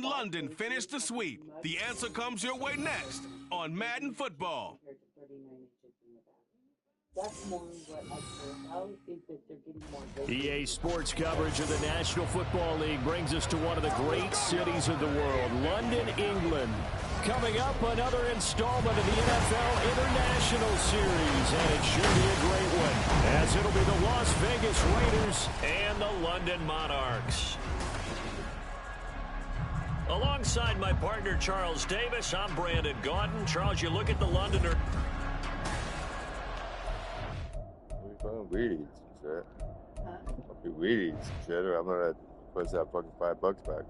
London finish the sweep? The answer comes your way next on Madden Football. EA Sports coverage of the National Football League brings us to one of the great cities of the world, London, England. Coming up, another installment of the NFL International Series, and it should be a great one, as it'll be the Las Vegas Raiders and the London Monarchs. Alongside my partner, Charles Davis, I'm Brandon Gaudin. Charles, you look at the Londoner. Weed eats some shit. I'll be weed eating some shit, or I'm gonna put that fucking $5 back.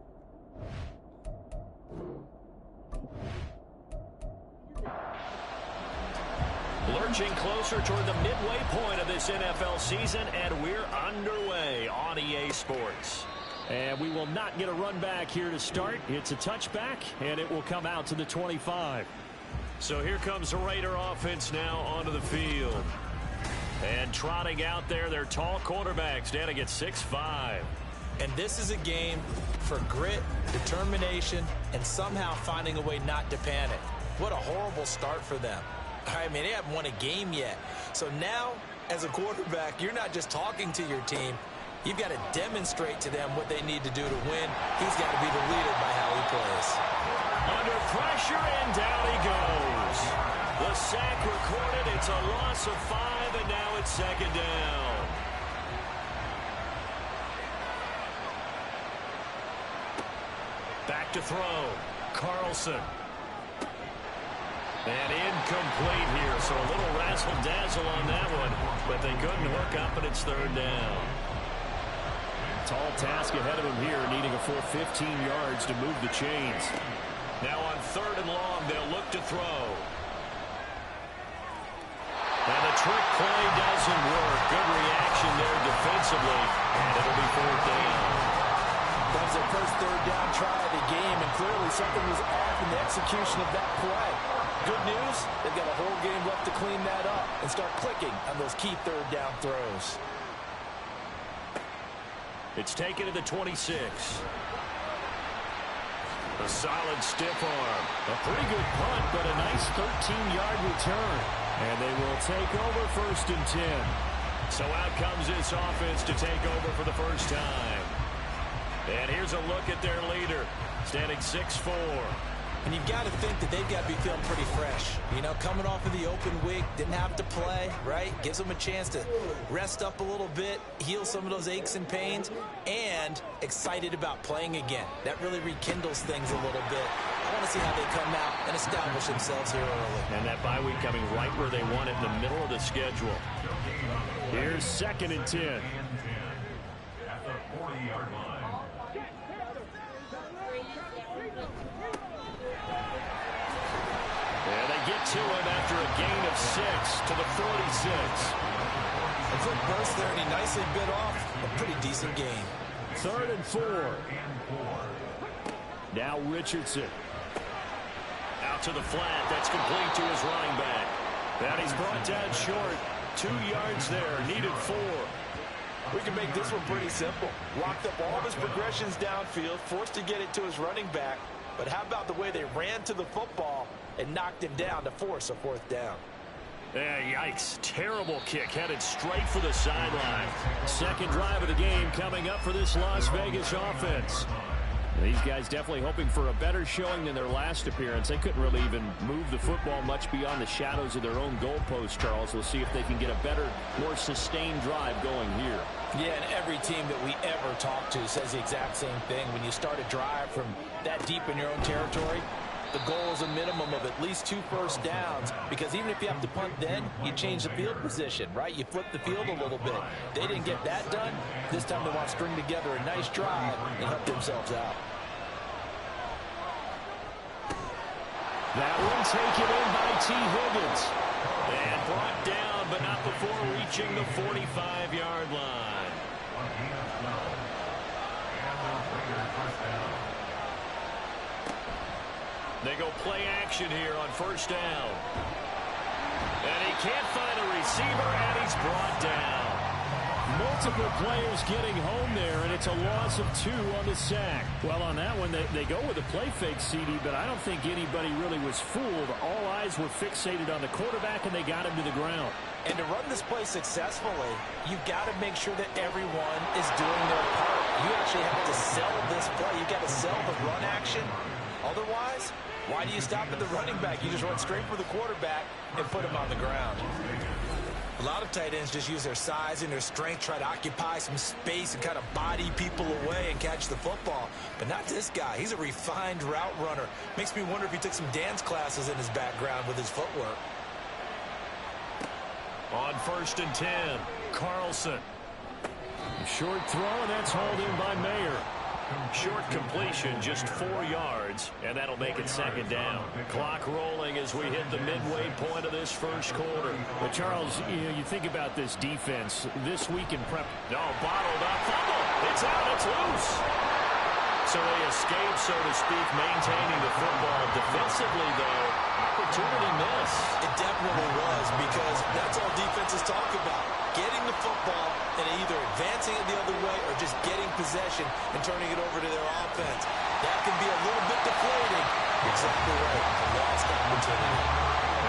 Lurching closer toward the midway point of this NFL season, and we're underway on EA Sports. And we will not get a run back here to start. It's a touchback, and it will come out to the 25. So here comes the Raider offense now onto the field. And trotting out there, their tall quarterback standing at 6'5". And this is a game for grit, determination, and somehow finding a way not to panic. What a horrible start for them. I mean, they haven't won a game yet. So now, as a quarterback, you're not just talking to your team. You've got to demonstrate to them what they need to do to win. He's got to be the leader by how he plays. Under pressure, and down he goes. The sack recorded. It's a loss of 5, and now it's second down. Back to throw. Carlson. And incomplete here, so a little razzle-dazzle on that one, but they couldn't hook up, and it's third down. Tall task ahead of him here, needing a full 15 yards to move the chains. Now on third and long, they'll look to throw. And the trick play doesn't work. Good reaction there defensively, and it'll be fourth down. That was their first third down try of the game, and clearly something was off in the execution of that play. Good news, they've got a whole game left to clean that up and start clicking on those key third down throws. It's taken to the 26. A solid stiff arm. A pretty good punt, but a nice 13-yard return. And they will take over first and 10. So out comes this offense to take over for the first time. And here's a look at their leader, standing 6'4". And you've got to think that they've got to be feeling pretty fresh. You know, coming off of the open week, didn't have to play, right? Gives them a chance to rest up a little bit, heal some of those aches and pains, and excited about playing again. That really rekindles things a little bit. I want to see how they come out and establish themselves here early. And that bye week coming right where they want it, in the middle of the schedule. Here's second and 10. At the 40-yard line. Get to him after a gain of 6 to the 46. A quick burst there, and he nicely bit off a pretty decent gain. Third and 4. Now Richardson. Out to the flat. That's complete to his running back. And he's brought down short. 2 yards there. Needed 4. We can make this one pretty simple. Locked up all of his progressions downfield, forced to get it to his running back. But how about the way they ran to the football and knocked him down to force a fourth down? Yeah, yikes. Terrible kick headed straight for the sideline. Second drive of the game coming up for this Las Vegas offense. These guys definitely hoping for a better showing than their last appearance. They couldn't really even move the football much beyond the shadows of their own goalpost, Charles. We'll see if they can get a better, more sustained drive going here. Yeah, and every team that we ever talk to says the exact same thing. When you start a drive from that deep in your own territory, the goal is a minimum of at least 2 first downs, because even if you have to punt then, you change the field position, right? You flip the field a little bit. They didn't get that done. This time they want to string together a nice drive and help themselves out. That one taken in by T. Higgins. And brought down, but not before reaching the 45-yard line. They go play action here on first down. And he can't find a receiver, and he's brought down. Multiple players getting home there, and it's a loss of 2 on the sack. Well, on that one, they go with a play fake, CD, but I don't think anybody really was fooled. All eyes were fixated on the quarterback, and they got him to the ground. And to run this play successfully, you've got to make sure that everyone is doing their part. You actually have to sell this play. You've got to sell the run action. Otherwise, why do you stop at the running back? You just run straight for the quarterback and put him on the ground. A lot of tight ends just use their size and their strength, try to occupy some space and kind of body people away and catch the football. But not this guy. He's a refined route runner. Makes me wonder if he took some dance classes in his background with his footwork. On 1st and 10, Carlson. Short throw, and that's hauled in by Mayer. Short completion, just 4 yards, and that'll make it 2nd down. Clock rolling as we hit the midway point of this first quarter. But Charles, you think about this defense this week in prep. Bottled up, fumble. It's out, it's loose. So they escape, so to speak, maintaining the football. Defensively, though, opportunity miss. It definitely was, because that's all defenses talk about. Getting the football and either advancing it the other way or just getting possession and turning it over to their offense. That can be a little bit deflating. Exactly right. A lost opportunity.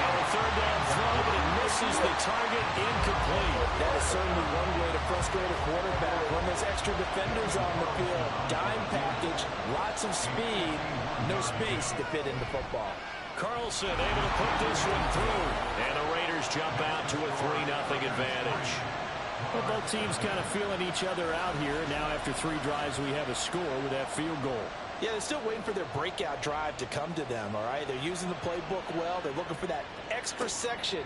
And a 3rd down throw, but it misses the target, incomplete. That is certainly one way to frustrate a quarterback when there's extra defenders on the field. Dime package, lots of speed, no space to fit into football. Carlson able to put this one through. And the Raiders jump out to a 3-0 advantage. Well, both teams kind of feeling each other out here. Now after 3 drives, we have a score with that field goal. Yeah, they're still waiting for their breakout drive to come to them, all right? They're using the playbook well. They're looking for that extra section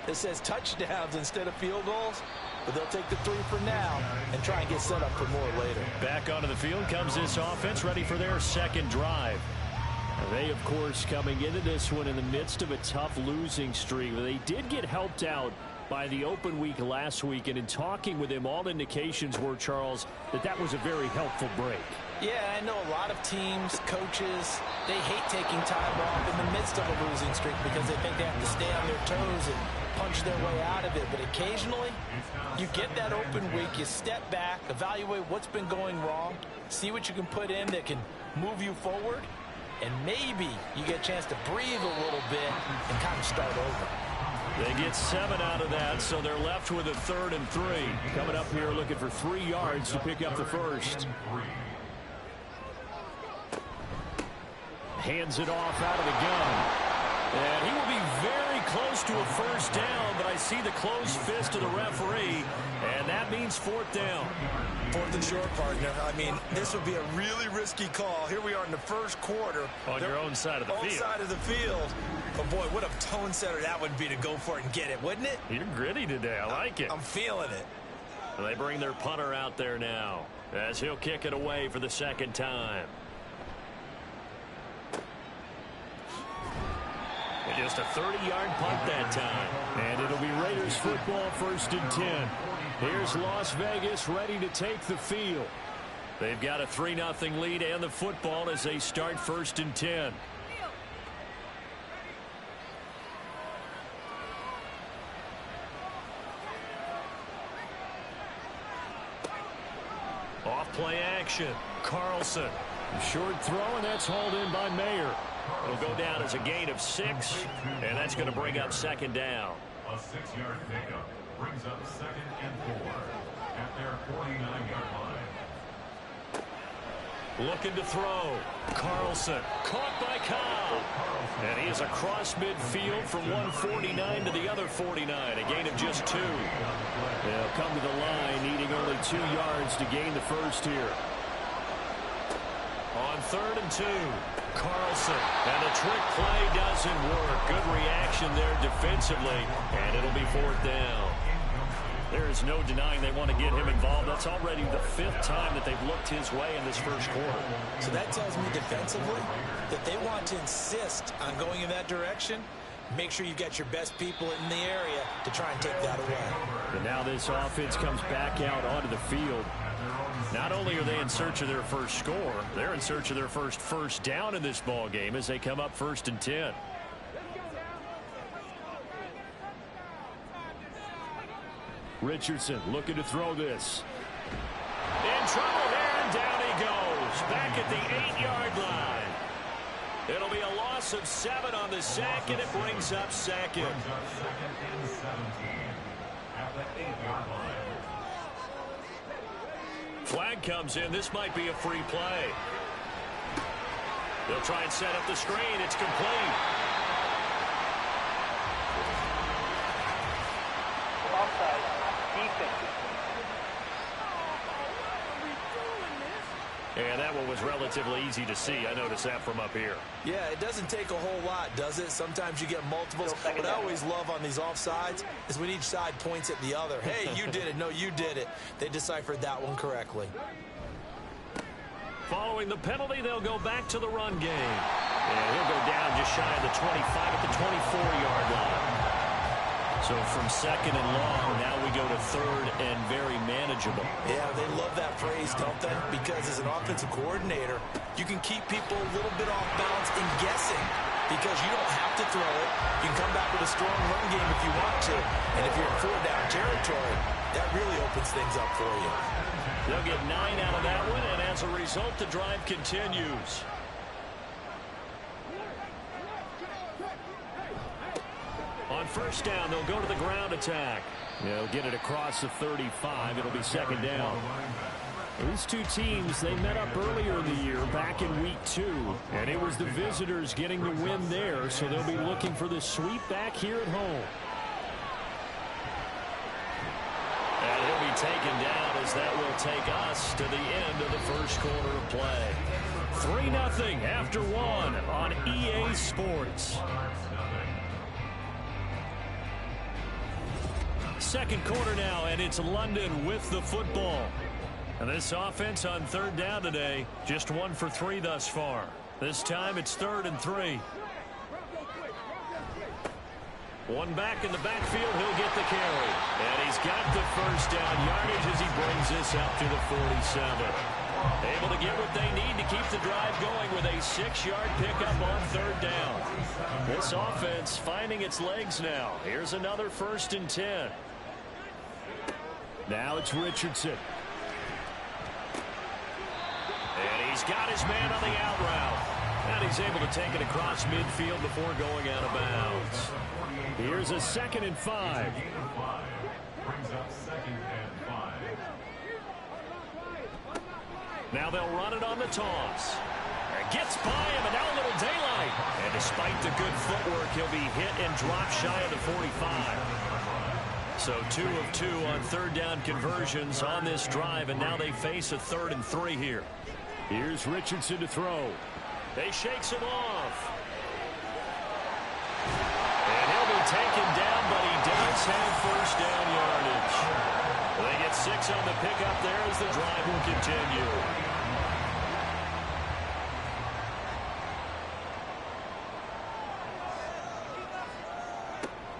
that says touchdowns instead of field goals. But they'll take the 3 for now and try and get set up for more later. Back onto the field comes this offense, ready for their 2nd drive. They, of course, coming into this one in the midst of a tough losing streak. They did get helped out by the open week last week, and in talking with him, all indications were, Charles, that was a very helpful break. Yeah, I know a lot of teams, coaches, they hate taking time off in the midst of a losing streak because they think they have to stay on their toes and punch their way out of it. But occasionally, you get that open week, you step back, evaluate what's been going wrong, see what you can put in that can move you forward, and maybe you get a chance to breathe a little bit and kind of start over. They get 7 out of that, so they're left with a 3rd and 3. Coming up here looking for 3 yards to pick up the first. Hands it off out of the gun. And he will be very close to a 1st down, but I see the closed fist of the referee, and that means 4th down. 4th and short, partner. I mean, this would be a really risky call. Here we are in the first quarter. On your own side of the field. Own side of the field. But, boy, what a tone setter that would be to go for it and get it, wouldn't it? You're gritty today. I like it. I'm feeling it. They bring their punter out there now as he'll kick it away for the 2nd time. Just a 30-yard punt that time. And it'll be Raiders football, 1st and 10. Here's Las Vegas ready to take the field. They've got a 3-0 lead and the football as they start 1st and 10. Off play action. Carlson. Short throw, and that's hauled in by Mayer. It'll go down as a gain of 6, and that's going to bring up 2nd down. A 6-yard pickup brings up 2nd and 4 at their 49-yard line. Looking to throw. Carlson caught by Cobb. And he is across midfield from 149 to the other 49. A gain of just 2. They'll come to the line needing only 2 yards to gain the first here. On 3rd and 2, Carlson. And the trick play doesn't work. Good reaction there defensively. And it'll be 4th down. There is no denying they want to get him involved. That's already the 5th time that they've looked his way in this first quarter. So that tells me defensively that they want to insist on going in that direction. Make sure you get your best people in the area to try and take that away. And now this offense comes back out onto the field. Not only are they in search of their first score, they're in search of their first down in this ball game as they come up 1st and 10. Richardson looking to throw this. In trouble there, and down he goes. Back at the 8-yard line. It'll be a loss of 7 on the sack, and it brings up second. Brings up second and 17 at the 8-yard line. Flag comes in. This might be a free play. They'll try and set up the screen. It's complete. Offside. Defense. And that one was relatively easy to see. I noticed that from up here. Yeah, it doesn't take a whole lot, does it? Sometimes you get multiples. What I always love on these offsides is when each side points at the other. Hey, you did it. No, you did it. They deciphered that one correctly. Following the penalty, they'll go back to the run game. And he'll go down just shy of the 25 at the 24-yard line. So from second and long, now we go to third and very manageable. Yeah, they love that phrase, don't they? Because as an offensive coordinator, you can keep people a little bit off balance and guessing because you don't have to throw it. You can come back with a strong run game if you want to. And if you're in 4-down territory, that really opens things up for you. They'll get 9 out of that one, and as a result, the drive continues. On first down, they'll go to the ground attack. They'll get it across the 35. It'll be second down. These two teams, they met up earlier in the year, back in week 2. And it was the visitors getting the win there, so they'll be looking for the sweep back here at home. And he'll be taken down as that will take us to the end of the first quarter of play. 3-0 after 1 on EA Sports. Second quarter now, and it's London with the football. And this offense on third down today, just 1 for 3 thus far. This time it's 3rd and 3. One back in the backfield, he'll get the carry. And he's got the first down yardage as he brings this out to the 47. Able to get what they need to keep the drive going with a 6-yard pickup on third down. This offense finding its legs now. Here's another 1st and 10. Now it's Richardson. And he's got his man on the out route. And he's able to take it across midfield before going out of bounds. Here's a 2nd and 5. Brings up 2nd and 5. Now they'll run it on the toss. It gets by him, and now a little daylight. And despite the good footwork, he'll be hit and drop shy of the 45. So 2 of 2 on third down conversions on this drive, and now they face a 3rd and 3 here. Here's Richardson to throw. They shakes him off. And he'll be taken down, but he does have first down yardage. They get 6 on the pickup there as the drive will continue.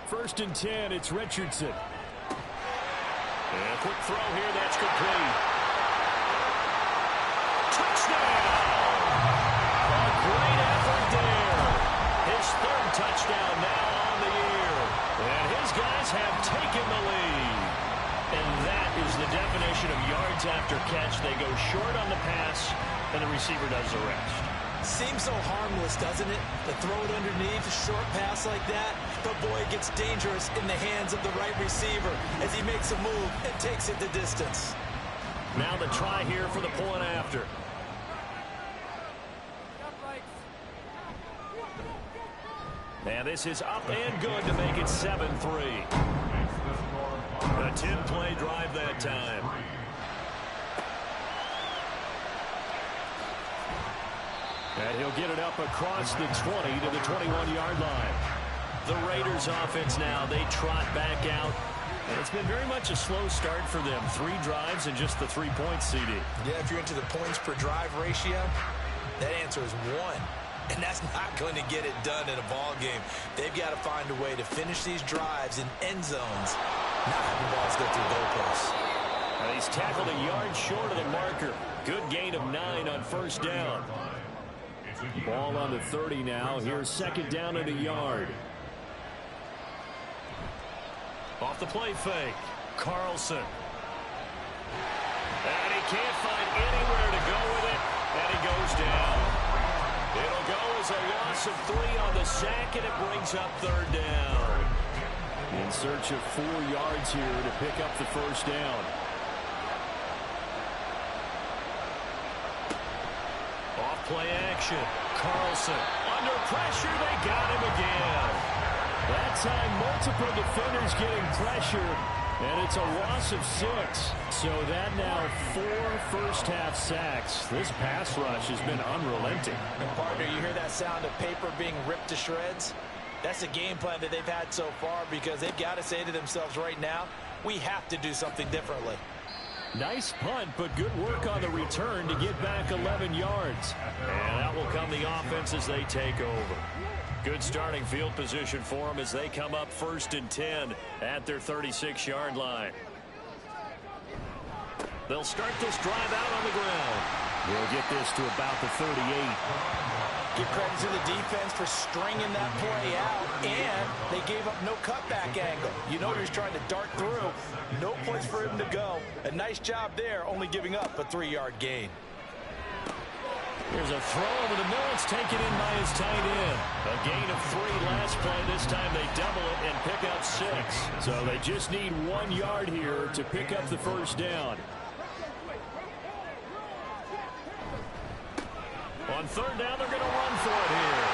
First and 10, it's Richardson. And a quick throw here, that's complete. Touchdown! A great effort there. His 3rd touchdown now on the year. And his guys have taken the lead. And that is the definition of yards after catch. They go short on the pass, and the receiver does the rest. Seems so harmless, doesn't it? To throw it underneath, a short pass like that. But boy, it gets dangerous in the hands of the right receiver as he makes a move and takes it the distance. Now the try here for the point after. And this is up and good to make it 7-3. A 10-play drive that time. And he'll get it up across the 20 to the 21-yard line. The Raiders offense now, they trot back out. And it's been very much a slow start for them. 3 drives and just the 3 points, CD. Yeah, if you're into the points per drive ratio, that answer is 1. And that's not going to get it done in a ball game. They've got to find a way to finish these drives in end zones, not having balls go through goalposts. He's tackled a yard short of the marker. Good gain of 9 on first down. Ball on the 30 now. Here's second down and a yard. Off the play fake. Carlson. And he can't find anywhere to go with it, and he goes down. It'll go as a loss of 3 on the sack, and it brings up 3rd down. In search of 4 yards here to pick up the first down. Off play action. Carlson under pressure. They got him again. That time multiple defenders getting pressure, and it's a loss of 6. So that now 4 first-half sacks. This pass rush has been unrelenting. And partner, you hear that sound of paper being ripped to shreds? That's a game plan that they've had so far, because they've got to say to themselves right now, we have to do something differently. Nice punt, but good work on the return to get back 11 yards. And out will come the offense as they take over. Good starting field position for them as they come up 1st and 10 at their 36-yard line. They'll start this drive out on the ground. They'll get this to about the 38. Give credit to the defense for stringing that play out, and they gave up no cutback angle. You know he's trying to dart through. No place for him to go. A nice job there, only giving up a 3-yard gain. Here's a throw over the middle. It's taken in by his tight end. A gain of 3 last play. This time they double it and pick up 6. So they just need 1 yard here to pick up the first down. On 3rd down, they're going to run for it here.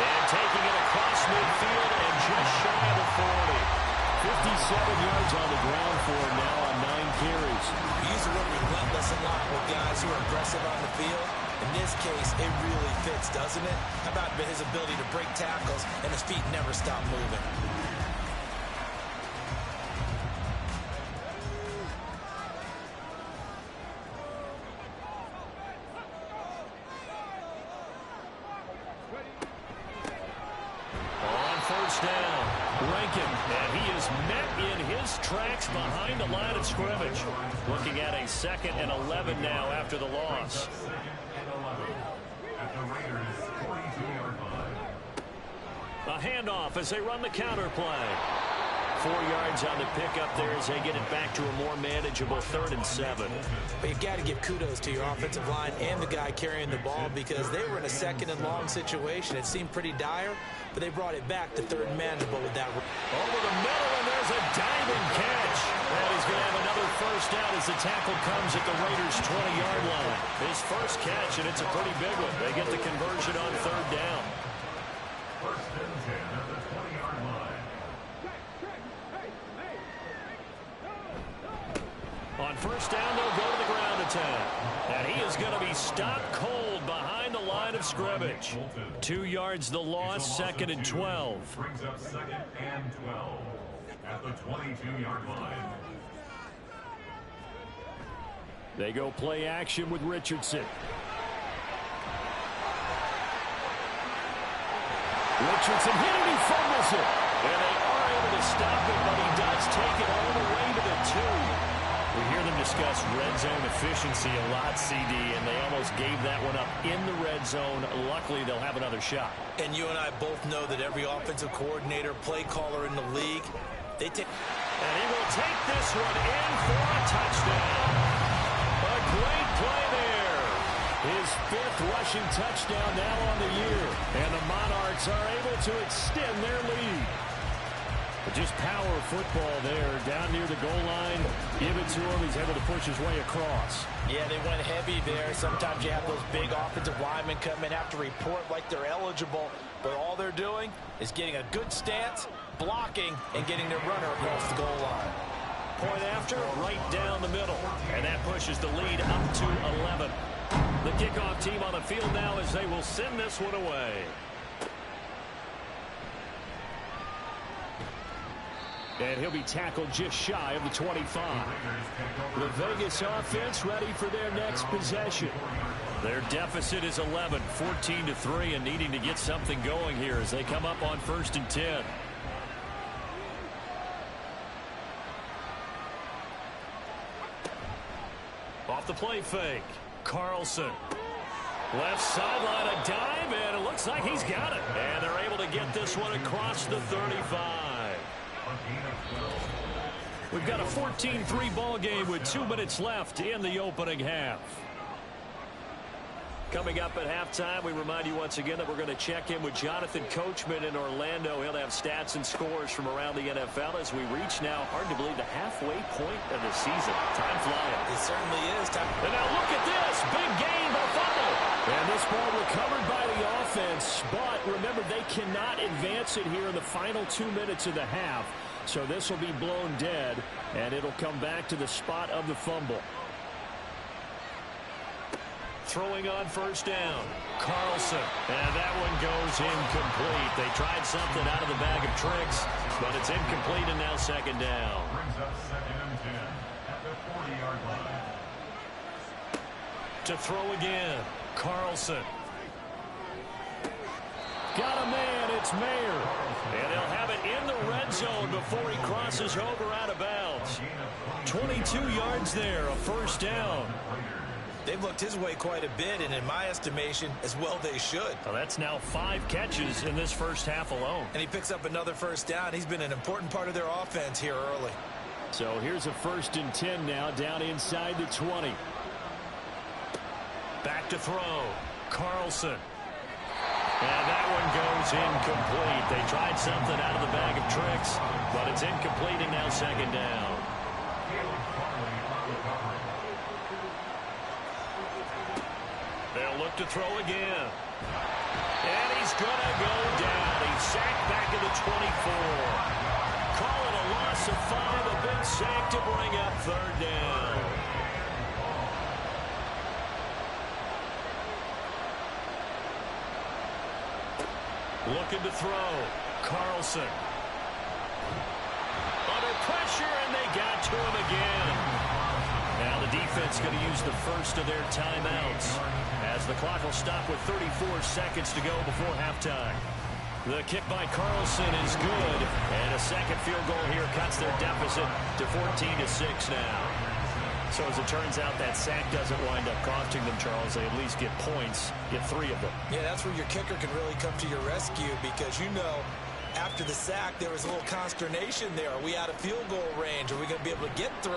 And taking it across midfield and just shy of the 40. 57 yards on the ground for him now on 9 carries. We use the word relentless a lot with guys who are aggressive on the field. In this case, it really fits, doesn't it? How about his ability to break tackles and his feet never stop moving? Tracks behind the line of scrimmage. Looking at a 2nd and 11 now after the loss. A handoff as they run the counter play. 4 yards on the pickup there as they get it back to a more manageable 3rd and 7. But you've got to give kudos to your offensive line and the guy carrying the ball, because they were in a 2nd and long situation. It seemed pretty dire, but they brought it back to 3rd and manageable with that. Over the middle, and there's a diving catch. And he's going to have another first down as the tackle comes at the Raiders' 20-yard line. His first catch, and it's a pretty big one. They get the conversion on 3rd down. 1st and 10 at the 20-yard line. On 1st down, they'll go to the ground attack. And he is going to be stopped cold behind the line of scrimmage. 2 yards the loss, 2nd and 12. Brings up 2nd and 12 at the 22-yard line. They go play action with Richardson. Richardson hit it, he fumbles it. And they are able to stop it, but he does take it all the way to the 2. We hear them discuss red zone efficiency a lot, CD, and they almost gave that one up in the red zone. Luckily, they'll have another shot. And you and I both know that every offensive coordinator, play caller in the league, they take... And he will take this one in for a touchdown. A great play there. His 5th rushing touchdown now on the year. And the Monarchs are able to extend their lead. Just power football there, down near the goal line. Give it to him. He's able to push his way across. Yeah, they went heavy there. Sometimes you have those big offensive linemen come in, have to report like they're eligible, but all they're doing is getting a good stance, blocking, and getting their runner across the goal line. Point after, right down the middle. And that pushes the lead up to 11. The kickoff team on the field now as they will send this one away. And he'll be tackled just shy of the 25. The Vegas offense ready for their next possession. Their deficit is 11, 14-3, and needing to get something going here as they come up on 1st and 10. Off the play fake. Carlson. Left sideline, a dive, and it looks like he's got it. And they're able to get this one across the 35. We've got a 14-3 ball game with 2 minutes left in the opening half. Coming up at halftime, we remind you once again that we're going to check in with Jonathan Coachman in Orlando. He'll have stats and scores from around the NFL as we reach now, hard to believe, the halfway point of the season. Time flying. It certainly is. And now look at this. Big gain, but fumble. And this ball recovered by the offense. But remember, they cannot advance it here in the final 2 minutes of the half. So this will be blown dead, and it'll come back to the spot of the fumble. Throwing on first down, Carlson. And that one goes incomplete. They tried something out of the bag of tricks, but it's incomplete and now second down. Brings up 2nd and 10 at the 40-yard line. To throw again, Carlson. Got a man, it's Mayer. And he'll have it in the red zone before he crosses over out of bounds. 22 yards there, a first down. They've looked his way quite a bit, and in my estimation, as well they should. Well, that's now 5 catches in this first half alone. And he picks up another first down. He's been an important part of their offense here early. So here's a 1st and 10 now, down inside the 20. Back to throw, Carlson. And that one goes incomplete. They tried something out of the bag of tricks, but it's incomplete and now second down. They'll look to throw again. And he's going to go down. He's sacked back at the 24. Call it a loss of 5, a big sack to bring up third down. Looking to throw. Carlson. Under pressure, and they got to him again. Now the defense going to use the first of their timeouts as the clock will stop with 34 seconds to go before halftime. The kick by Carlson is good, and a second field goal here cuts their deficit to 14-6 now. So as it turns out, that sack doesn't wind up costing them, Charles. They at least get points, get 3 of them. Yeah, that's where your kicker can really come to your rescue because, you know, after the sack, there was a little consternation there. Are we out of field goal range? Are we going to be able to get 3?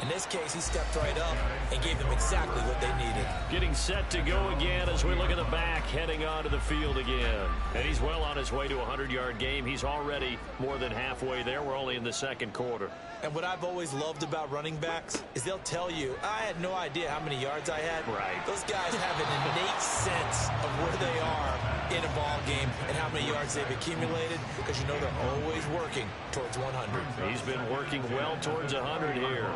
In this case, he stepped right up and gave them exactly what they needed. Getting set to go again as we look at the back, heading onto the field again. And he's well on his way to a 100-yard game. He's already more than halfway there. We're only in the second quarter. And what I've always loved about running backs is they'll tell you, I had no idea how many yards I had. Right. Those guys have an innate sense of where they are in a ball game and how many yards they've accumulated because you know they're always working towards 100. He's been working well towards 100 here.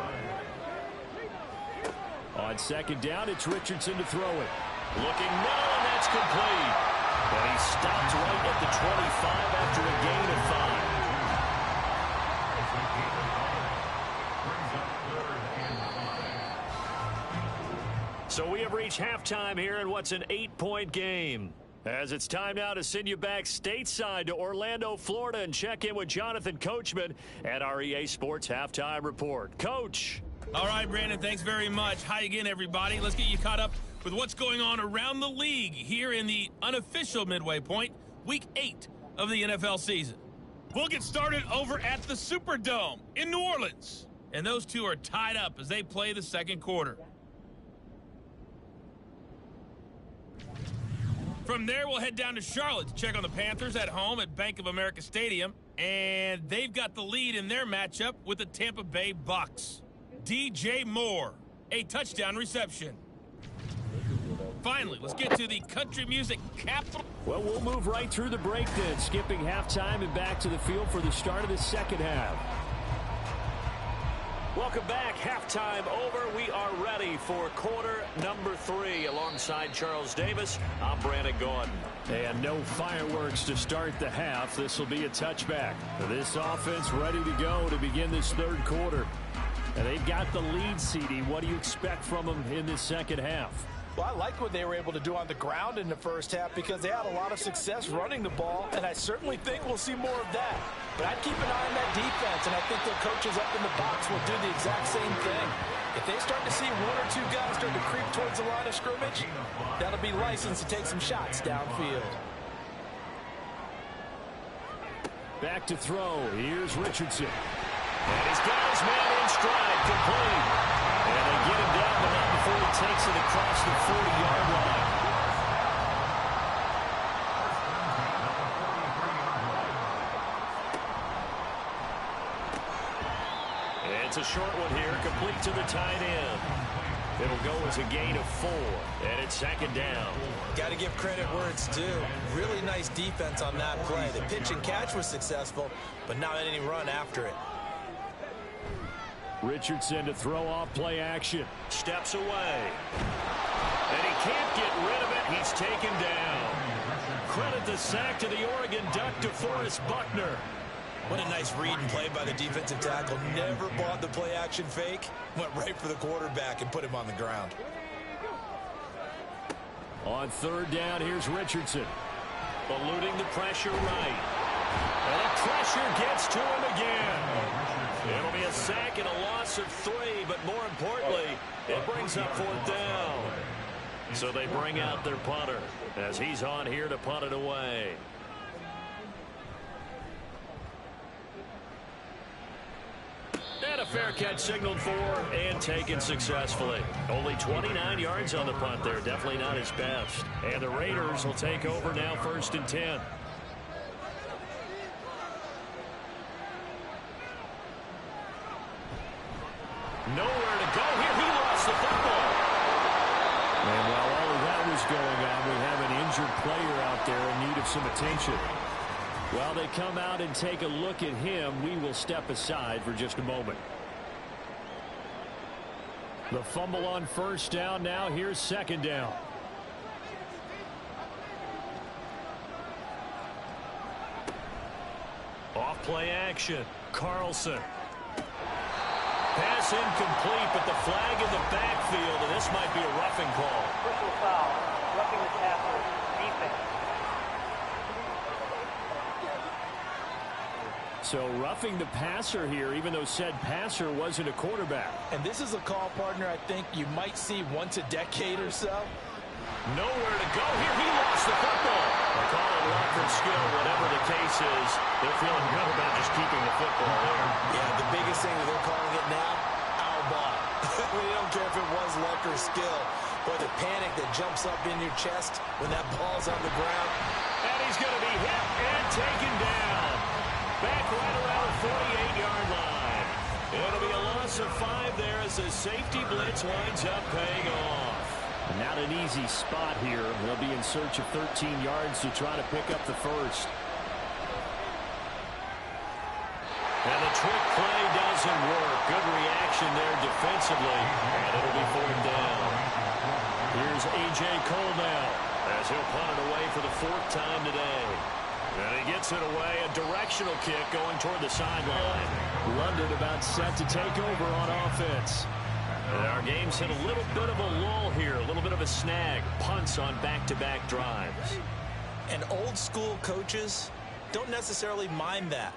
On second down, it's Richardson to throw it. Looking middle, and that's complete. And he stopped right at the 25 after a gain of 5. So we have reached halftime here in what's an 8-point game. As it's time now to send you back stateside to Orlando, Florida, and check in with Jonathan Coachman at our EA Sports Halftime Report. Coach. All right, Brandon, thanks very much. Hi again, everybody. Let's get you caught up with what's going on around the league here in the unofficial midway point, Week 8 of the NFL season. We'll get started over at the Superdome in New Orleans. And those two are tied up as they play the second quarter. From there, we'll head down to Charlotte to check on the Panthers at home at Bank of America Stadium. And they've got the lead in their matchup with the Tampa Bay Bucks. DJ Moore, a touchdown reception. Finally, let's get to the country music capital. Well, we'll move right through the break then, skipping halftime and back to the field for the start of the second half. Welcome back. Halftime over. We are ready for quarter number 3. Alongside Charles Davis, I'm Brandon Gordon. And no fireworks to start the half. This will be a touchback. This offense ready to go to begin this third quarter. And they've got the lead, CD. What do you expect from them in this second half? Well, I like what they were able to do on the ground in the first half because they had a lot of success running the ball, and I certainly think we'll see more of that. But I'd keep an eye on that defense, and I think their coaches up in the box will do the exact same thing. If they start to see 1 or 2 guys start to creep towards the line of scrimmage, that'll be licensed to take some shots downfield. Back to throw. Here's Richardson. And he's got his man in stride, complete. And they get him down, but not before he takes it across the 40-yard line. It's a short one here, complete to the tight end. It'll go as a gain of 4, and it's second down. Got to give credit where it's due. Really nice defense on that play. The pitch and catch was successful, but not any run after it. Richardson to throw off play action. Steps away. And he can't get rid of it. He's taken down. Credit the sack to the Oregon Duck, DeForest Buckner. What a nice read and play by the defensive tackle. Never bought the play action fake. Went right for the quarterback and put him on the ground. On third down, here's Richardson. Eluding the pressure right. And the pressure gets to him again. It'll be a sack and a loss of 3, but more importantly, it brings up 4th down. So they bring out their punter as he's on here to punt it away. And a fair catch signaled for and taken successfully. Only 29 yards on the punt there. Definitely not his best. And the Raiders will take over now, 1st and 10. Nowhere to go here. He lost the football. And while all of that was going on, we have an injured player out there in need of some attention. While they come out and take a look at him, we will step aside for just a moment. The fumble on 1st down now. Here's 2nd down. Off play action. Carlson. Pass incomplete, but the flag in the backfield, and this might be a roughing call. Personal foul. Roughing the passer. Defense. So roughing the passer here, even though said passer wasn't a quarterback. And this is a call, partner, I think you might see once a decade or so. Nowhere to go here. He lost the football. They call it luck or skill, whatever the case is. They're feeling good about just keeping the football there. Yeah, the biggest thing that they're calling it now, our ball. We don't care if it was luck or skill, or the panic that jumps up in your chest when that ball's on the ground. And he's going to be hit and taken down. Back right around the 48-yard line. It'll be a loss of 5 there as the safety blitz winds up paying off. Not an easy spot here. They'll be in search of 13 yards to try to pick up the first. And the trick play doesn't work. Good reaction there defensively. And it'll be 4th down. Here's A.J. Cole now as he'll punt it away for the 4th time today. And he gets it away. A directional kick going toward the sideline. London about set to take over on offense. And our game's hit a little bit of a lull here. A little bit of a snag. Punts on back-to-back drives. And old school coaches don't necessarily mind that.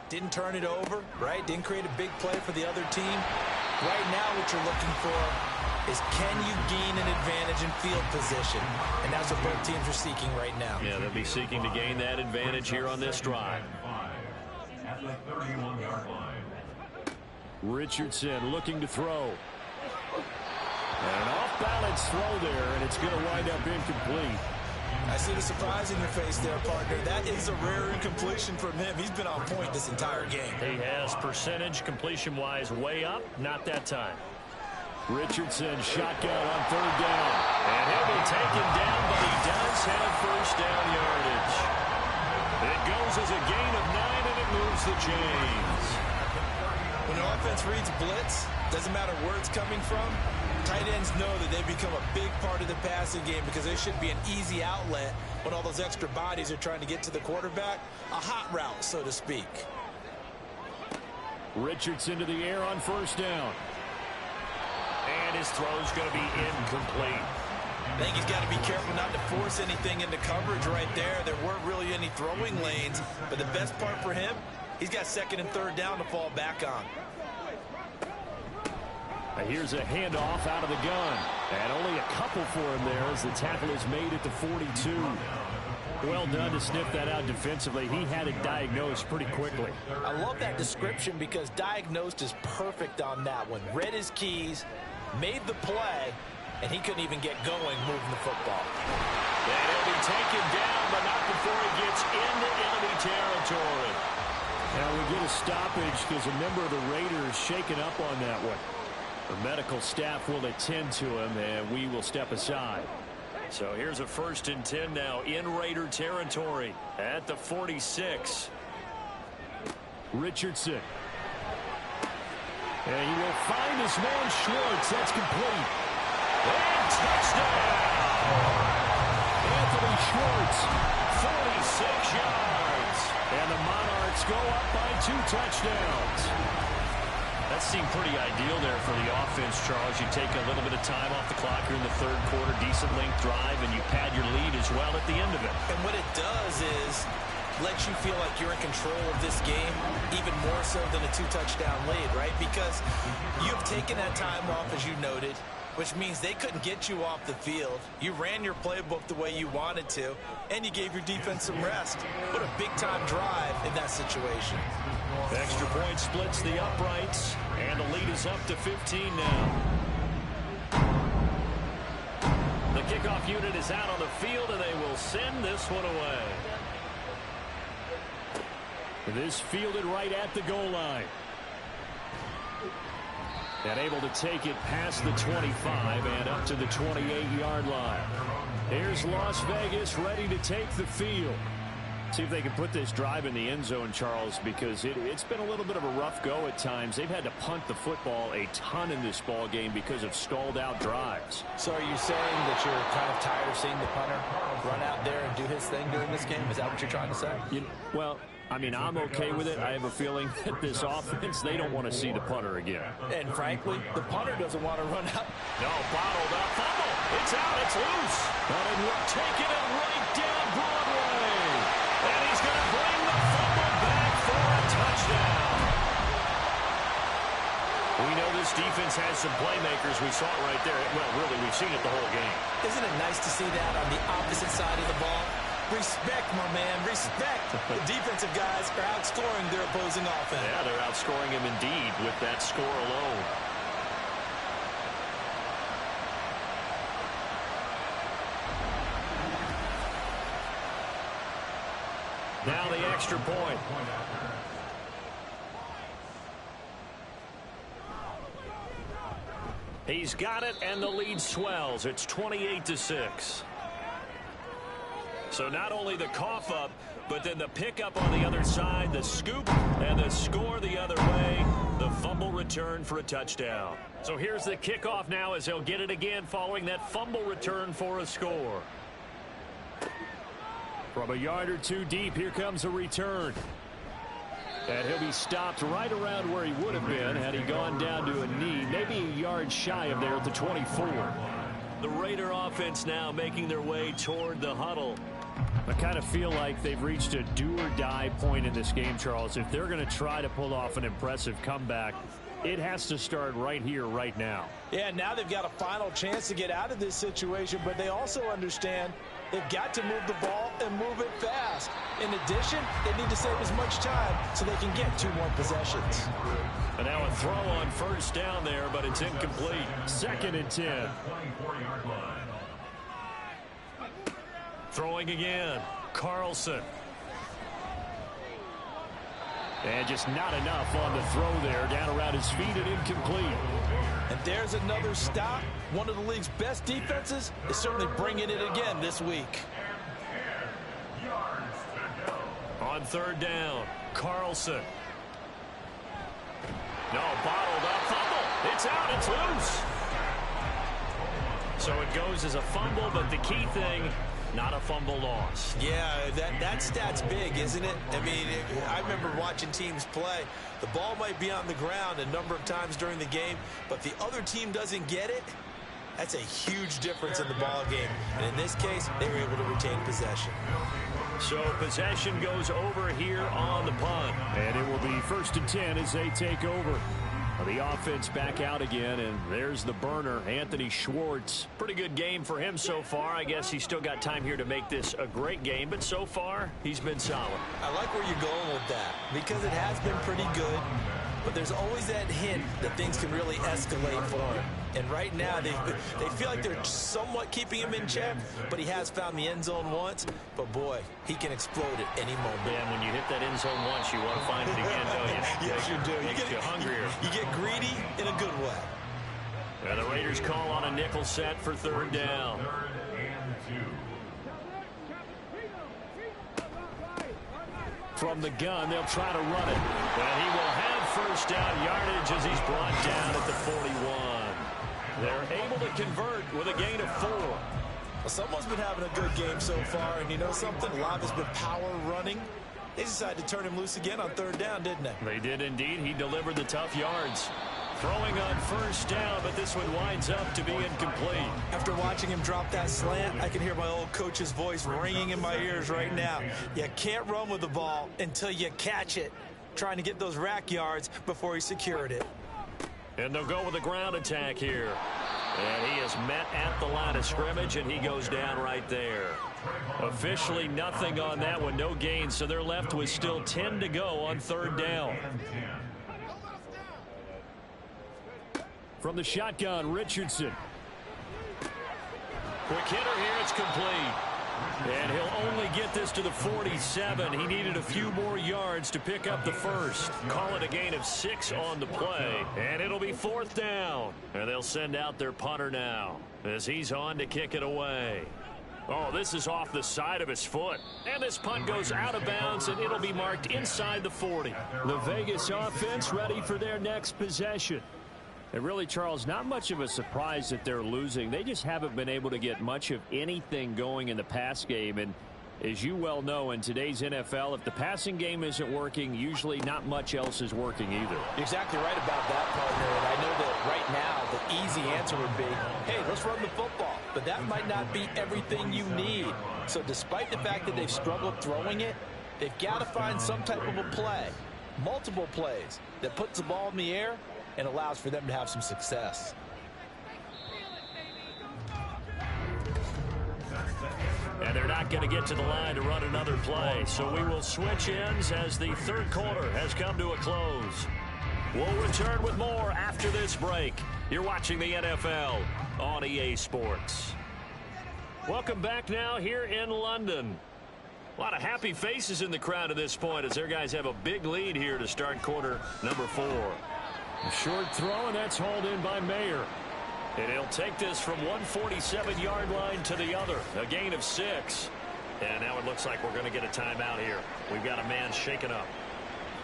Didn't turn it over, right? Didn't create a big play for the other team. Right now what you're looking for is can you gain an advantage in field position? And that's what both teams are seeking right now. Yeah, they'll be seeking to gain that advantage here on this drive. At the 31-yard line. Richardson looking to throw. And an off-balance throw there, and it's going to wind up incomplete. I see the surprise in your face there, partner. That is a rare incompletion from him. He's been on point this entire game. He has percentage completion-wise way up. Not that time. Richardson shotgun on 3rd down. And he'll be taken down, but he does have 1st down yardage. It goes as a gain of 9, and it moves the chains. When the offense reads blitz, doesn't matter where it's coming from, tight ends know that they become a big part of the passing game because they should be an easy outlet when all those extra bodies are trying to get to the quarterback. A hot route, so to speak. Richardson to the air on 1st down. And his throw's going to be incomplete. I think he's got to be careful not to force anything into coverage right there. There weren't really any throwing lanes, but the best part for him, he's got 2nd and 3rd down to fall back on. Here's a handoff out of the gun. And only a couple for him there as the tackle is made at the 42. Well done to sniff that out defensively. He had it diagnosed pretty quickly. I love that description because diagnosed is perfect on that one. Read his keys, made the play, and he couldn't even get going moving the football. And he'll be taken down, but not before he gets into enemy territory. Now we get a stoppage because a member of the Raiders shaken up on that one. The medical staff will attend to him, and we will step aside. So here's a 1st and 10 now in Raider territory at the 46. Richardson. And he will find his man Schwartz. That's complete. And touchdown! Anthony Schwartz, 46 yards. And the Monarchs go up by 2 touchdowns. That seemed pretty ideal there for the offense, Charles. You take a little bit of time off the clock here in the 3rd quarter, decent length drive, and you pad your lead as well at the end of it. And what it does is lets you feel like you're in control of this game, even more so than a 2-touchdown lead, right? Because you've taken that time off, as you noted, which means they couldn't get you off the field. You ran your playbook the way you wanted to, and you gave your defense some rest. What a big-time drive in that situation. Extra point splits the uprights, and the lead is up to 15 now. The kickoff unit is out on the field, and they will send this one away. This fielded right at the goal line. And able to take it past the 25 and up to the 28-yard line. Here's Las Vegas ready to take the field. See if they can put this drive in the end zone, Charles, because it's been a little bit of a rough go at times. They've had to punt the football a ton in this ball game because of stalled out drives. So are you saying that you're kind of tired of seeing the punter run out there and do his thing during this game? Is that what you're trying to say? Well, I mean, I'm okay with it. I have a feeling that this offense, they don't want to see the punter again. And frankly, the punter doesn't want to run out. No, bottled up. Fumble. It's out. It's loose. And we're taking it right down Broadway. And he's going to bring the fumble back for a touchdown. We know this defense has some playmakers. We saw it right there. Well, really, we've seen it the whole game. Isn't it nice to see that on the opposite side of the ball? Respect, my man, respect. The defensive guys are outscoring their opposing offense. Yeah, they're outscoring him indeed with that score alone. Now the extra point. He's got it, and the lead swells. It's 28-6. So not only the cough up, but then the pickup on the other side, the scoop, and the score the other way. The fumble return for a touchdown. So here's the kickoff now as he'll get it again following that fumble return for a score. From a yard or two deep, here comes a return. And he'll be stopped right around where he would have been had he gone down to a knee, maybe a yard shy of there at the 24. The Raider offense now making their way toward the huddle. I kind of feel like they've reached a do-or-die point in this game, Charles. If they're going to try to pull off an impressive comeback, it has to start right here, right now. Yeah, now they've got a final chance to get out of this situation, but they also understand they've got to move the ball and move it fast. In addition, they need to save as much time so they can get 2 more possessions. And now a throw on first down there, but it's incomplete. 2nd and 10. Throwing again. Carlson. And just not enough on the throw there. Down around his feet and incomplete. And there's another stop. One of the league's best defenses is certainly bringing it again this week. On 3rd down, Carlson. No, bottled up. Fumble. It's out. It's loose. So it goes as a fumble, but the key thing, not a fumble loss. Yeah, that stat's big, isn't it? I mean, I remember watching teams play. The ball might be on the ground a number of times during the game, but if the other team doesn't get it, that's a huge difference in the ball game. And in this case, they were able to retain possession. So possession goes over here on the punt. And it will be 1st and 10 as they take over. The offense back out again, and there's the burner, Anthony Schwartz. Pretty good game for him so far. I guess he's still got time here to make this a great game, but so far, he's been solid. I like where you're going with that because it has been pretty good, but there's always that hint that things can really escalate for him. And right now, they feel like they're somewhat keeping him in check, but he has found the end zone once. But, boy, he can explode at any moment. Yeah, and when you hit that end zone once, you want to find it again, don't you? Yes, you do. Makes you hungrier. You get greedy in a good way. And the Raiders call on a nickel set for third down. From the gun, they'll try to run it. And he will have first down yardage as he's brought down at the 41. They're able to convert with a gain of 4. Well, someone's been having a good game so far, and you know something? A lot has been power running. They decided to turn him loose again on third down, didn't they? They did indeed. He delivered the tough yards. Throwing on first down, but this one winds up to be incomplete. After watching him drop that slant, I can hear my old coach's voice ringing in my ears right now. You can't run with the ball until you catch it. Trying to get those rack yards before he secured it. And they'll go with a ground attack here. And he is met at the line of scrimmage, and he goes down right there. Officially nothing on that one, no gain, so they're left with still 10 to go on third down. From the shotgun, Richardson. Quick hitter here, it's complete. And he'll only get this to the 47. He needed a few more yards to pick up the first. Call it a gain of 6 on the play. And it'll be fourth down. And they'll send out their punter now as he's on to kick it away. Oh, this is off the side of his foot. And this punt goes out of bounds, and it'll be marked inside the 40. The Vegas offense ready for their next possession. And really, Charles, not much of a surprise that they're losing. They just haven't been able to get much of anything going in the pass game. And as you well know, in today's NFL, if the passing game isn't working, usually not much else is working either. You're exactly right about that, partner. And I know that right now the easy answer would be, hey, let's run the football. But that might not be everything you need. So despite the fact that they've struggled throwing it, they've got to find some type of a play, multiple plays, that puts the ball in the air and allows for them to have some success. And they're not going to get to the line to run another play. So we will switch ends as the third quarter has come to a close. We'll return with more after this break. You're watching the NFL on EA Sports. Welcome back now here in London. A lot of happy faces in the crowd at this point as their guys have a big lead here to start quarter number 4. A short throw, and that's hauled in by Mayer. And he'll take this from 147-yard line to the other. A gain of 6. And now it looks like we're going to get a timeout here. We've got a man shaken up.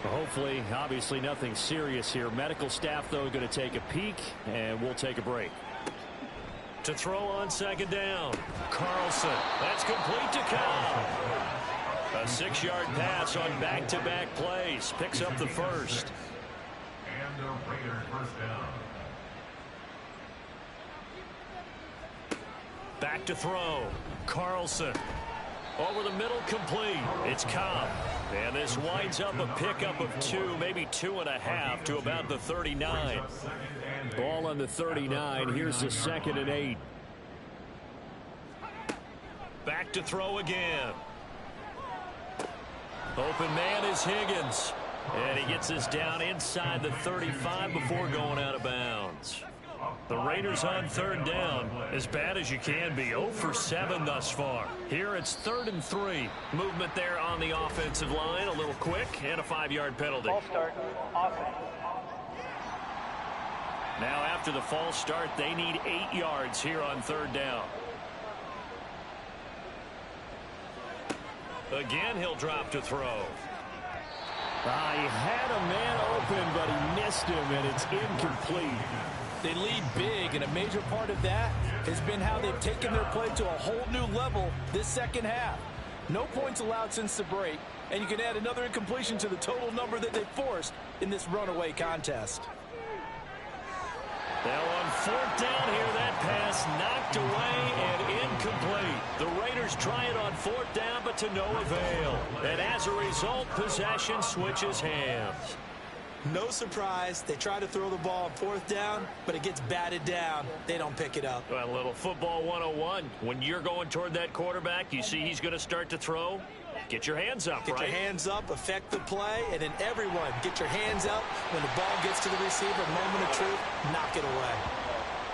Well, hopefully, obviously nothing serious here. Medical staff, though, going to take a peek, and we'll take a break. To throw on second down, Carlson. That's complete to Cobb. A 6-yard pass on back-to-back plays. Picks up the first. And the Raiders first down. Back to throw. Carlson. Over the middle, complete. It's Cobb. And this winds up a pickup of 2, maybe 2.5 to about the 39. Ball on the 39. Here's the 2nd and 8. Back to throw again. Open man is Higgins. And he gets this down inside the 35 before going out of bounds. The Raiders on third down, as bad as you can be, 0 for 7 thus far. Here it's 3rd and 3. Movement there on the offensive line, a little quick, and a 5-yard penalty. False start, offense. Now after the false start, they need 8 yards here on third down. Again, he'll drop to throw. He had a man open, but he missed him, and it's incomplete. They lead big, and a major part of that has been how they've taken their play to a whole new level this second half. No points allowed since the break, and you can add another incompletion to the total number that they forced in this runaway contest. Now on fourth down here, that pass knocked away and incomplete. The Raiders try it on fourth down, but to no avail. And as a result, possession switches hands. No surprise. They try to throw the ball on 4th down, but it gets batted down. They don't pick it up. Well, a little football 101. When you're going toward that quarterback, you see he's going to start to throw. Get your hands up, Get right? your hands up, affect the play, and then everyone get your hands up. When the ball gets to the receiver, moment of truth, knock it away.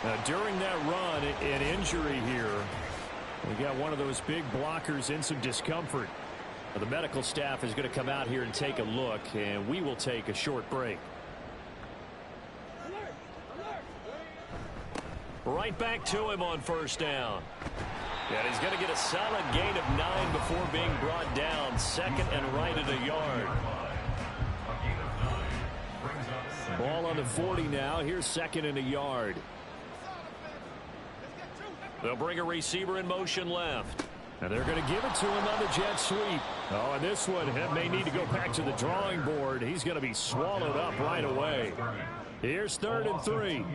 Now, during that run, an injury here. We got one of those big blockers in some discomfort. The medical staff is going to come out here and take a look, and we will take a short break. Right back to him on 1st down. And he's going to get a solid gain of 9 before being brought down. 2nd and right at a yard. Ball on the 40 now. Here's 2nd and a yard. They'll bring a receiver in motion left. And they're going to give it to him on the jet sweep. Oh, and this one may need to go back to the drawing board. He's going to be swallowed up right away. Here's 3rd and 3.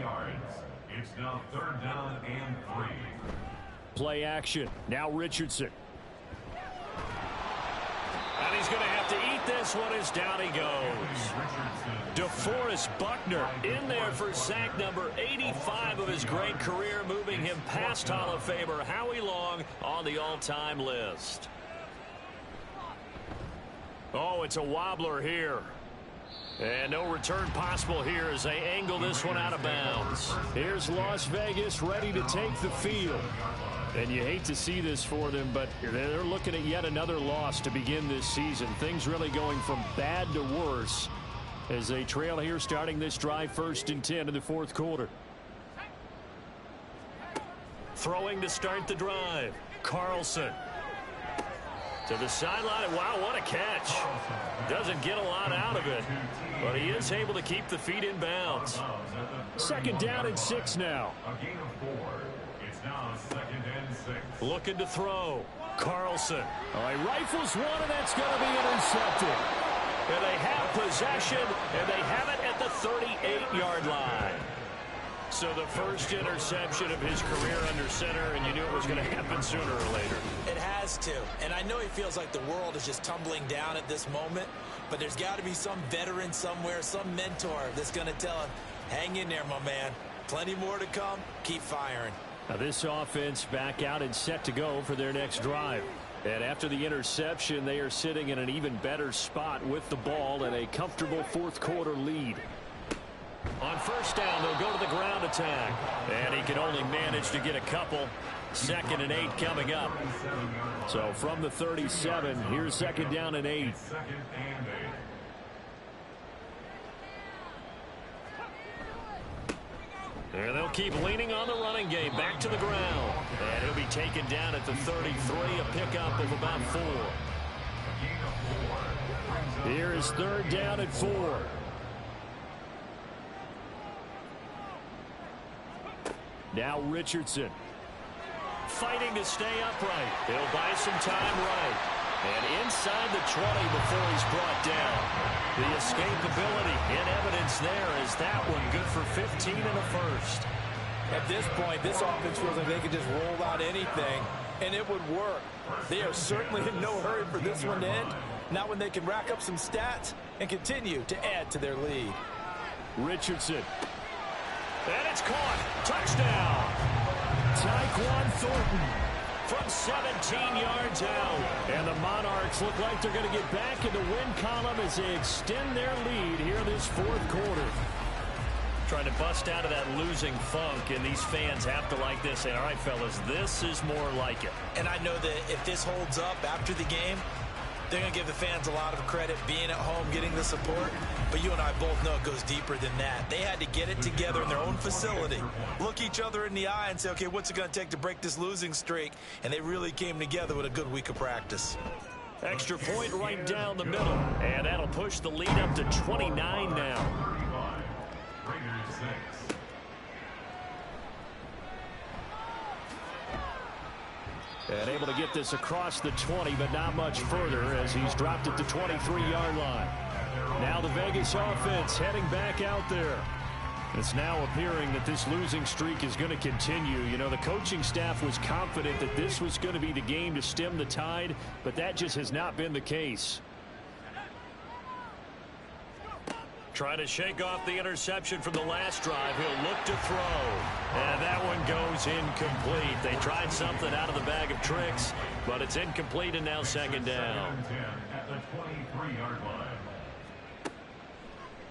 It's now 3rd down and 3. Play action. Now Richardson. And he's going to have to eat this one as down he goes. DeForest Buckner in there for sack number 85 of his great career, moving him past Hall of Famer Howie Long on the all-time list. Oh, it's a wobbler here. And no return possible here as they angle this one out of bounds. Here's Las Vegas ready to take the field. And you hate to see this for them, but they're looking at yet another loss to begin this season. Things really going from bad to worse as they trail here starting this drive 1st and 10 in the 4th quarter. Throwing to start the drive. Carlson. To the sideline. Wow, what a catch. Doesn't get a lot out of it, but he is able to keep the feet in bounds. 2nd down and 6 now. A gain of 4. It's now 2nd and 6. Looking to throw. Carlson. Oh, he rifles one, and that's going to be intercepted. And they have possession, and they have it at the 38-yard line. So the first interception of his career under center, and you knew it was going to happen sooner or later. It has to. And I know he feels like the world is just tumbling down at this moment, but there's got to be some veteran somewhere, some mentor that's going to tell him, hang in there, my man. Plenty more to come. Keep firing. Now this offense back out and set to go for their next drive. And after the interception, they are sitting in an even better spot with the ball and a comfortable 4th quarter lead. On 1st down, they'll go to the ground attack. And he can only manage to get a couple. 2nd and 8 coming up. So from the 37, here's 2nd down and 8. 2nd and 8. And they'll keep leaning on the running game. Back to the ground. And he'll be taken down at the 33, a pickup of about 4. Here is 3rd down and 4. Now Richardson. Fighting to stay upright. He'll buy some time right. And inside the 20 before he's brought down. The escapability in evidence there is that one good for 15 and a first. At this point, this offense feels like they could just roll out anything, and it would work. They are certainly in no hurry for this one to end. Not when they can rack up some stats and continue to add to their lead. Richardson. And it's caught. Touchdown. Tyquan Thornton from 17 yards out. And the Monarchs look like they're going to get back in the win column as they extend their lead here this 4th quarter. Trying to bust out of that losing funk, and these fans have to like this. And all right, fellas, this is more like it. And I know that if this holds up after the game, they're going to give the fans a lot of credit being at home, getting the support. But you and I both know it goes deeper than that. They had to get it together in their own facility, look each other in the eye and say, okay, what's it going to take to break this losing streak? And they really came together with a good week of practice. Extra point right down the middle. And that'll push the lead up to 29 now. Raiders 6. And able to get this across the 20, but not much further as he's dropped it to 23-yard line. Now the Vegas offense heading back out there. It's now appearing that this losing streak is going to continue. You know, the coaching staff was confident that this was going to be the game to stem the tide, but that just has not been the case. Trying to shake off the interception from the last drive. He'll look to throw. And that one goes incomplete. They tried something out of the bag of tricks, but it's incomplete and now second down. At the 23-yard line.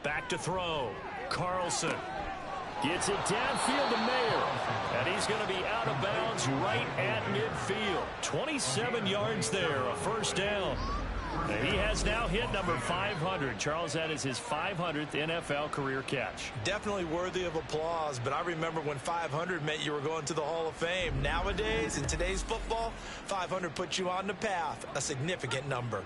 Back to throw. Carlson gets it downfield to Mayer. And he's going to be out of bounds right at midfield. 27 yards there, a first down. And he has now hit number 500. Charles, that is his 500th NFL career catch. Definitely worthy of applause, but I remember when 500 meant you were going to the Hall of Fame. Nowadays, in today's football, 500 puts you on the path, a significant number.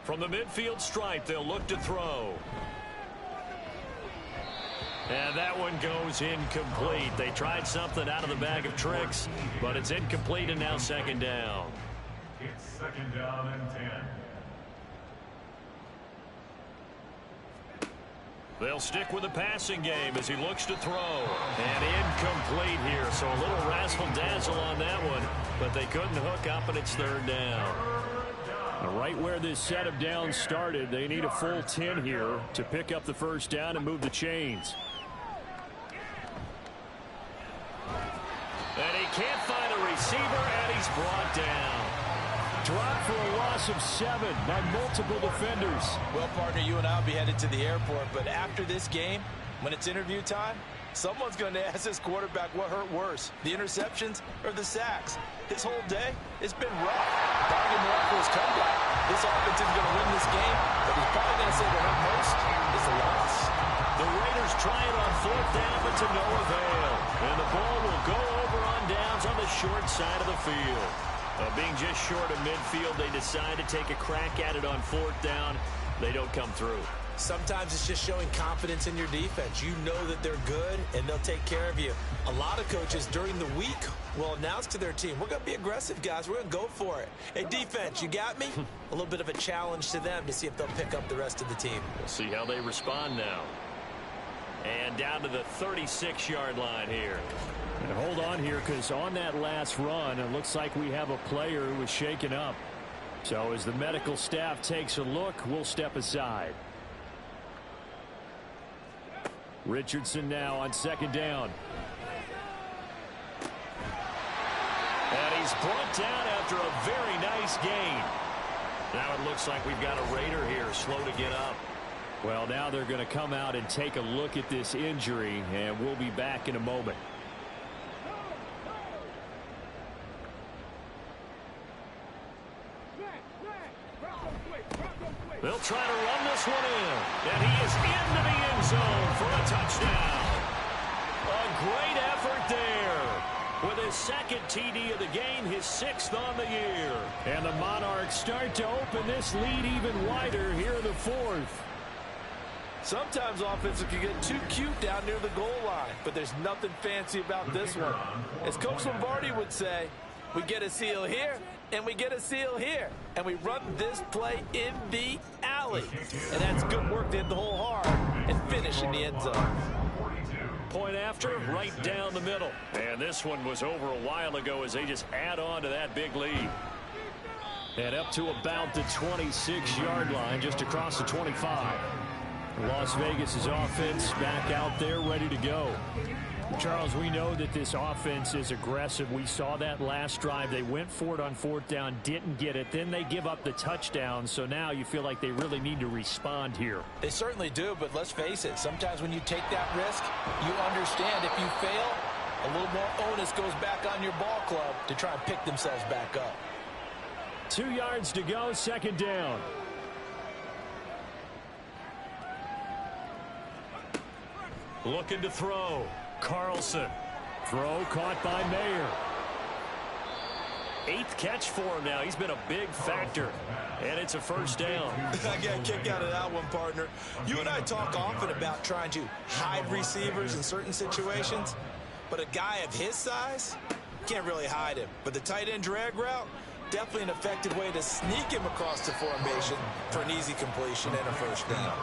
From the midfield stripe, they'll look to throw. And that one goes incomplete. They tried something out of the bag of tricks, but it's incomplete and now second down. It's second down and 10. They'll stick with the passing game as he looks to throw. And incomplete here, so a little razzle-dazzle on that one, but they couldn't hook up, and it's third down. Right where this set of downs started, they need a full 10 here to pick up the first down and move the chains. And he can't find a receiver, and he's brought down. Dropped for a loss of 7 by multiple defenders. Well, partner, you and I will be headed to the airport, but after this game, when it's interview time, someone's going to ask this quarterback what hurt worse, the interceptions or the sacks. His whole day, it's been rough. Barring a miraculous comeback, this offense is going to win this game, but he's probably going to say the hurt most is the loss. The Raiders try it on fourth down, but to no avail. And the ball will go over on downs on the short side of the field. Being just short of midfield, they decide to take a crack at it on fourth down. They don't come through. Sometimes it's just showing confidence in your defense. You know that they're good, and they'll take care of you. A lot of coaches during the week will announce to their team, we're going to be aggressive, guys. We're going to go for it. Hey, defense, you got me? A little bit of a challenge to them to see if they'll pick up the rest of the team. We'll see how they respond now. And down to the 36-yard line here. And hold on here, because on that last run, it looks like we have a player who was shaken up. So as the medical staff takes a look, we'll step aside. Richardson now on second down. And he's brought down after a very nice gain. Now it looks like we've got a Raider here slow to get up. Well, now they're going to come out and take a look at this injury, and we'll be back in a moment. They'll try to run this one in, and he is into the end zone for a touchdown. A great effort there. With his second TD of the game, his 6th on the year. And the Monarchs start to open this lead even wider here in the 4th. Sometimes offenses can get too cute down near the goal line, but there's nothing fancy about this one. As Coach Lombardi would say, we get a seal here, and we get a seal here, and we run this play in the alley. And that's good work to hit the hole hard and finish in the end zone. Point after, right down the middle. And this one was over a while ago as they just add on to that big lead. And up to about the 26-yard line, just across the 25. Las Vegas' offense back out there ready to go. Charles, we know that this offense is aggressive. We saw that last drive. They went for it on fourth down, didn't get it. Then they give up the touchdown. So now you feel like they really need to respond here. They certainly do, but let's face it. Sometimes when you take that risk, you understand if you fail, a little more onus goes back on your ball club to try and pick themselves back up. 2 yards to go, second down. Looking to throw. Carlson. Throw caught by Mayer. 8th catch for him now. He's been a big factor. And it's a first down. I got a kick out of that one, partner. You and I talk often about trying to hide receivers in certain situations. But a guy of his size can't really hide him. But the tight end drag route, definitely an effective way to sneak him across the formation for an easy completion and a first down.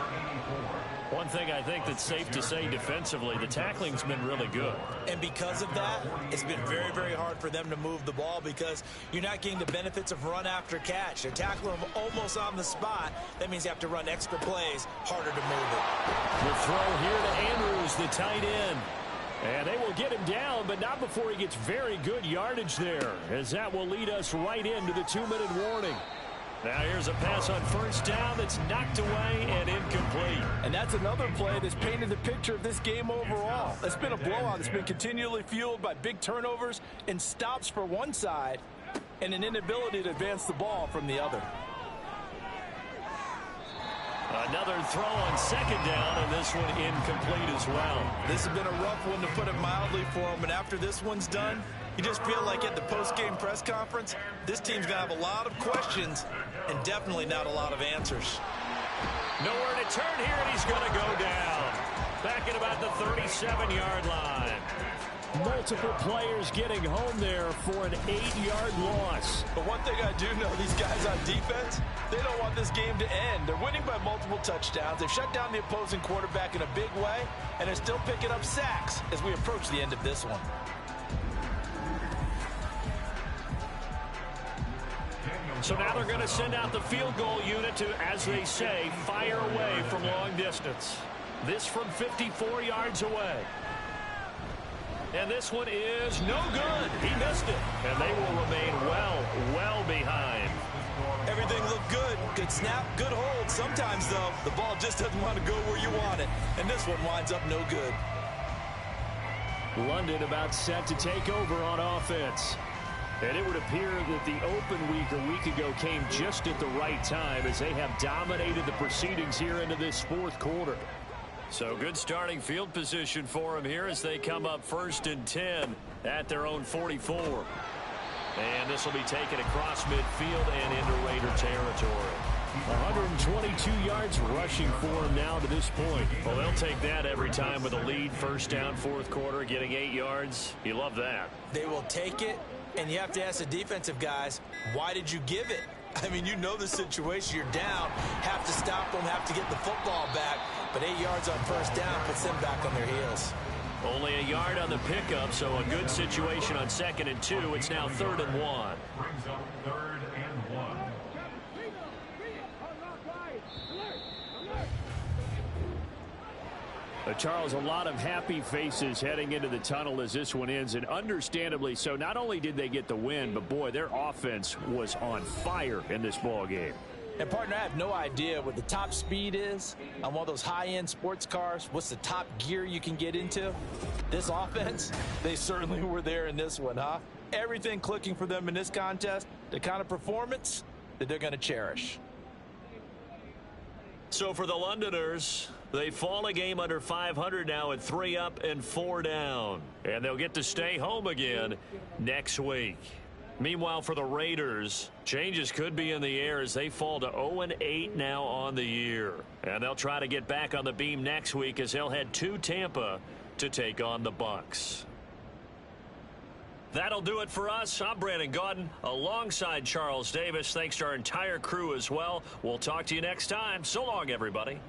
One thing I think that's safe to say defensively, the tackling's been really good. And because of that, it's been very, very hard for them to move the ball because you're not getting the benefits of run after catch. They're tackling them almost on the spot. That means you have to run extra plays, harder to move it. The throw here to Andrews, the tight end. And they will get him down, but not before he gets very good yardage there, as that will lead us right into the 2-minute warning. Now here's a pass on first down that's knocked away and incomplete. And that's another play that's painted the picture of this game overall. It's been a blowout. It's been continually fueled by big turnovers and stops for one side and an inability to advance the ball from the other. Another throw on second down, and this one incomplete as well. This has been a rough one, to put it mildly, for him. And after this one's done, you just feel like at the post-game press conference, this team's going to have a lot of questions and definitely not a lot of answers. Nowhere to turn here, and he's going to go down. Back at about the 37-yard line. Multiple players getting home there for an 8-yard loss. But one thing I do know, these guys on defense, they don't want this game to end. They're winning by multiple touchdowns. They've shut down the opposing quarterback in a big way, and they're still picking up sacks as we approach the end of this one. So now they're going to send out the field goal unit to, as they say, fire away from long distance. This from 54 yards away. And this one is no good. He missed it. And they will remain well behind. Everything looked good. Good snap, good hold. Sometimes, though, the ball just doesn't want to go where you want it. And this one winds up no good. London about set to take over on offense. And it would appear that the open week a week ago came just at the right time as they have dominated the proceedings here into this fourth quarter. So good starting field position for them here as they come up 1st and 10 at their own 44. And this will be taken across midfield and into Raider territory. 122 yards rushing for him now to this point. Well, they'll take that every time with a lead. First down, fourth quarter, getting 8 yards. You love that. They will take it, and you have to ask the defensive guys, why did you give it? I mean, you know the situation. You're down, have to stop them, have to get the football back. But 8 yards on first down puts them back on their heels. Only a yard on the pickup, so a good situation on 2nd and 2. It's now 3rd and 1. Brings up 3rd and 1. Charles, a lot of happy faces heading into the tunnel as this one ends, and understandably so. Not only did they get the win, but boy, their offense was on fire in this ball game. And, partner, I have no idea what the top speed is on one of those high-end sports cars. What's the top gear you can get into? This offense, they certainly were there in this one, huh? Everything clicking for them in this contest, the kind of performance that they're going to cherish. So for the Londoners, they fall a game under 500 now at 3 up and 4 down. And they'll get to stay home again next week. Meanwhile, for the Raiders, changes could be in the air as they fall to 0-8 now on the year. And they'll try to get back on the beam next week as they'll head to Tampa to take on the Bucs. That'll do it for us. I'm Brandon Gaudin alongside Charles Davis. Thanks to our entire crew as well. We'll talk to you next time. So long, everybody.